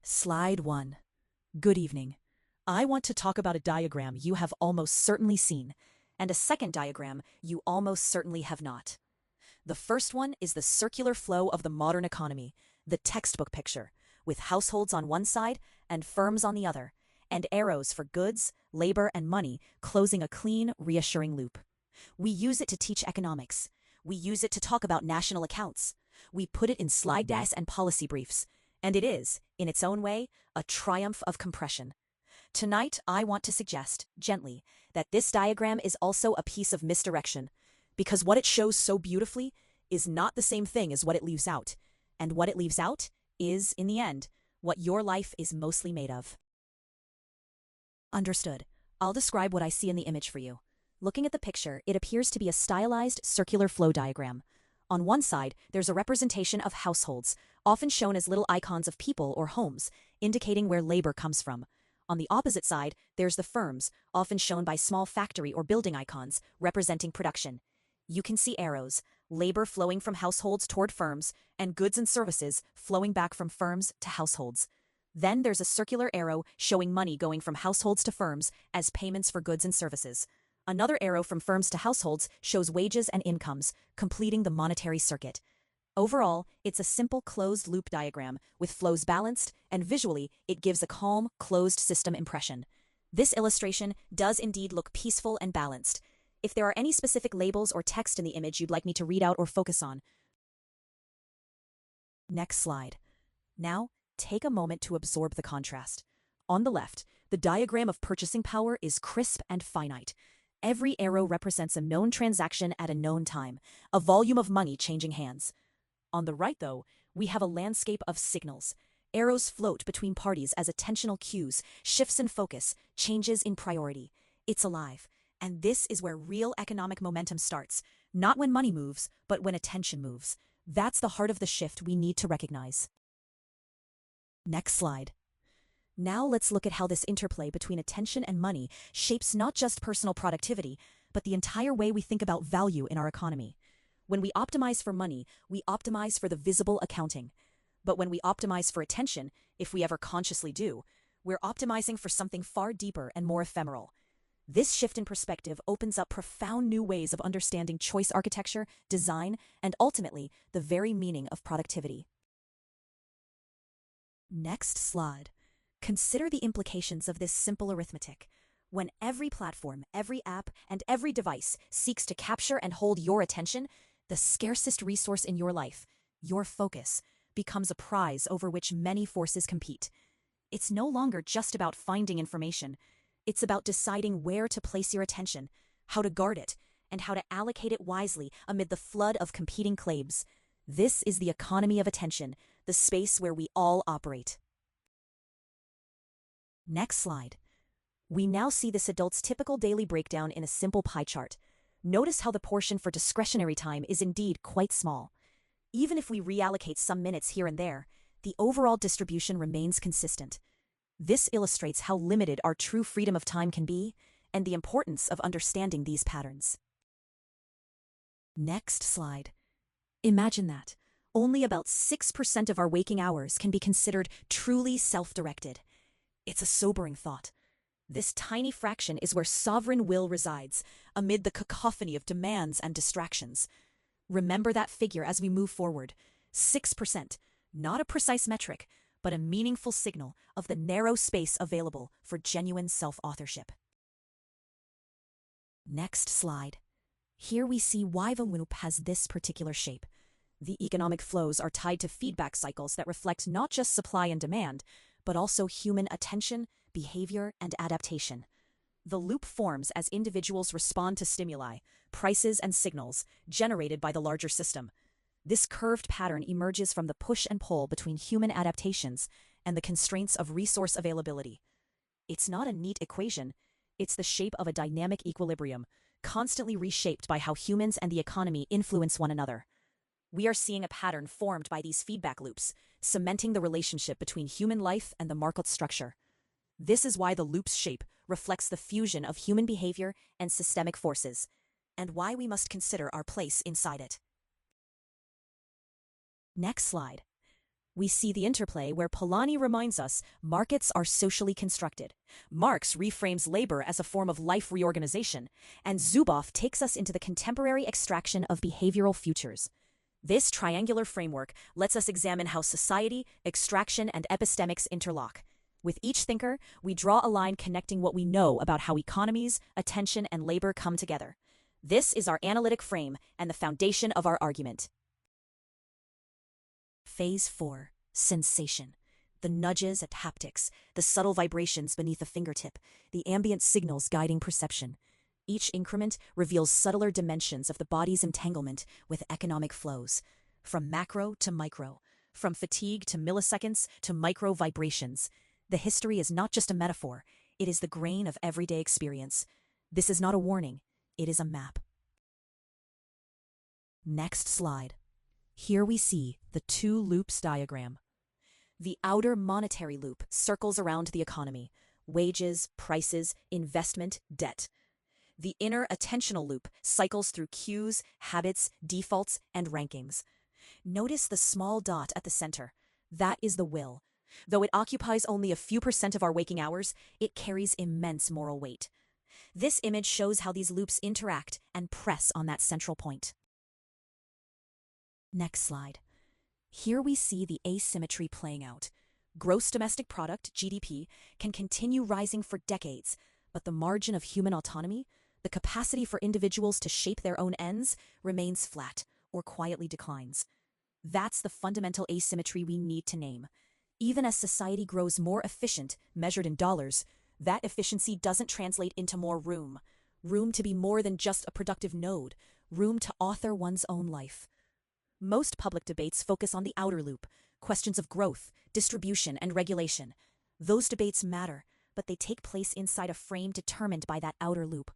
Slide 1. Good evening. I want to talk about a diagram you have almost certainly seen, and a second diagram you almost certainly have not. The first one is the circular flow of the modern economy, the textbook picture, with households on one side and firms on the other, and arrows for goods, labor, and money closing a clean, reassuring loop. We use it to teach economics. We use it to talk about national accounts. We put it in slide decks and policy briefs. And it is, in its own way, a triumph of compression. Tonight, I want to suggest, gently, that this diagram is also a piece of misdirection, because what it shows so beautifully is not the same thing as what it leaves out, and what it leaves out is, in the end, what your life is mostly made of. Understood. I'll describe what I see in the image for you. Looking at the picture, it appears to be a stylized circular flow diagram. On one side, there's a representation of households, often shown as little icons of people or homes, indicating where labor comes from. On the opposite side, there's the firms, often shown by small factory or building icons, representing production. You can see arrows, labor flowing from households toward firms, and goods and services flowing back from firms to households. Then there's a circular arrow showing money going from households to firms as payments for goods and services. Another arrow from firms to households shows wages and incomes, completing the monetary circuit. Overall, it's a simple closed-loop diagram, with flows balanced, and visually, it gives a calm, closed-system impression. This illustration does indeed look peaceful and balanced. If there are any specific labels or text in the image you'd like me to read out or focus on. Next slide. Now, take a moment to absorb the contrast. On the left, the diagram of purchasing power is crisp and finite. Every arrow represents a known transaction at a known time, a volume of money changing hands. On the right, though, we have a landscape of signals. Arrows float between parties as attentional cues, shifts in focus, changes in priority. It's alive. And this is where real economic momentum starts, not when money moves, but when attention moves. That's the heart of the shift we need to recognize. Next slide. Now let's look at how this interplay between attention and money shapes not just personal productivity, but the entire way we think about value in our economy. When we optimize for money, we optimize for the visible accounting. But when we optimize for attention, if we ever consciously do, we're optimizing for something far deeper and more ephemeral. This shift in perspective opens up profound new ways of understanding choice architecture, design, and ultimately, the very meaning of productivity. Next slide. Consider the implications of this simple arithmetic. When every platform, every app, and every device seeks to capture and hold your attention, the scarcest resource in your life, your focus, becomes a prize over which many forces compete. It's no longer just about finding information. It's about deciding where to place your attention, how to guard it, and how to allocate it wisely amid the flood of competing claims. This is the economy of attention, the space where we all operate. Next slide. We now see this adult's typical daily breakdown in a simple pie chart. Notice how the portion for discretionary time is indeed quite small. Even if we reallocate some minutes here and there, the overall distribution remains consistent. This illustrates how limited our true freedom of time can be, and the importance of understanding these patterns. Next slide. Imagine that. Only about 6% of our waking hours can be considered truly self-directed. It's a sobering thought. This tiny fraction is where sovereign will resides, amid the cacophony of demands and distractions. Remember that figure as we move forward. 6%, not a precise metric, but a meaningful signal of the narrow space available for genuine self-authorship. Next slide. Here we see why the loop has this particular shape. The economic flows are tied to feedback cycles that reflect not just supply and demand, but also human attention, behavior, and adaptation. The loop forms as individuals respond to stimuli, prices, and signals generated by the larger system. This curved pattern emerges from the push and pull between human adaptations and the constraints of resource availability. It's not a neat equation, it's the shape of a dynamic equilibrium, constantly reshaped by how humans and the economy influence one another. We are seeing a pattern formed by these feedback loops, cementing the relationship between human life and the market structure. This is why the loop's shape reflects the fusion of human behavior and systemic forces, and why we must consider our place inside it. Next slide. We see the interplay where Polanyi reminds us markets are socially constructed. Marx reframes labor as a form of life reorganization, and Zuboff takes us into the contemporary extraction of behavioral futures. This triangular framework lets us examine how society, extraction, and epistemics interlock. With each thinker, we draw a line connecting what we know about how economies, attention, and labor come together. This is our analytic frame and the foundation of our argument. Phase 4. Sensation. The nudges and haptics, the subtle vibrations beneath the fingertip, the ambient signals guiding perception. Each increment reveals subtler dimensions of the body's entanglement with economic flows. From macro to micro, from fatigue to milliseconds to micro vibrations. The history is not just a metaphor, it is the grain of everyday experience. This is not a warning, it is a map. Next slide. Here we see the two loops diagram. The outer monetary loop circles around the economy: wages, prices, investment, debt. The inner attentional loop cycles through cues, habits, defaults, and rankings. Notice the small dot at the center. That is the will. Though it occupies only a few % of our waking hours, it carries immense moral weight. This image shows how these loops interact and press on that central point. Next slide. Here we see the asymmetry playing out. Gross domestic product, GDP, can continue rising for decades, but the margin of human autonomy, the capacity for individuals to shape their own ends, remains flat or quietly declines. That's the fundamental asymmetry we need to name. Even as society grows more efficient, measured in dollars, that efficiency doesn't translate into more room. Room to be more than just a productive node. Room to author one's own life. Most public debates focus on the outer loop, questions of growth, distribution, and regulation. Those debates matter, but they take place inside a frame determined by that outer loop.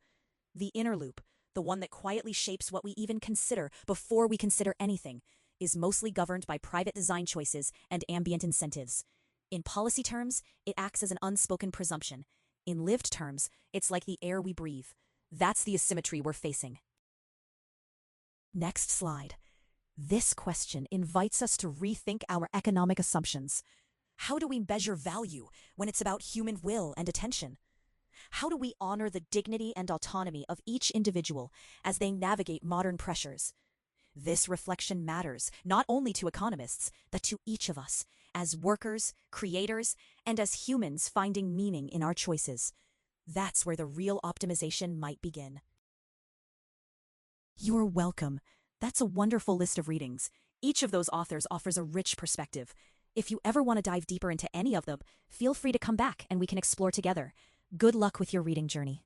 The inner loop, the one that quietly shapes what we even consider before we consider anything, is mostly governed by private design choices and ambient incentives. In policy terms, it acts as an unspoken presumption. In lived terms, it's like the air we breathe. That's the asymmetry we're facing. Next slide. This question invites us to rethink our economic assumptions. How do we measure value when it's about human will and attention? How do we honor the dignity and autonomy of each individual as they navigate modern pressures? This reflection matters not only to economists, but to each of us, as workers, creators, and as humans finding meaning in our choices. That's where the real optimization might begin. You're welcome. That's a wonderful list of readings. Each of those authors offers a rich perspective. If you ever want to dive deeper into any of them, feel free to come back and we can explore together. Good luck with your reading journey.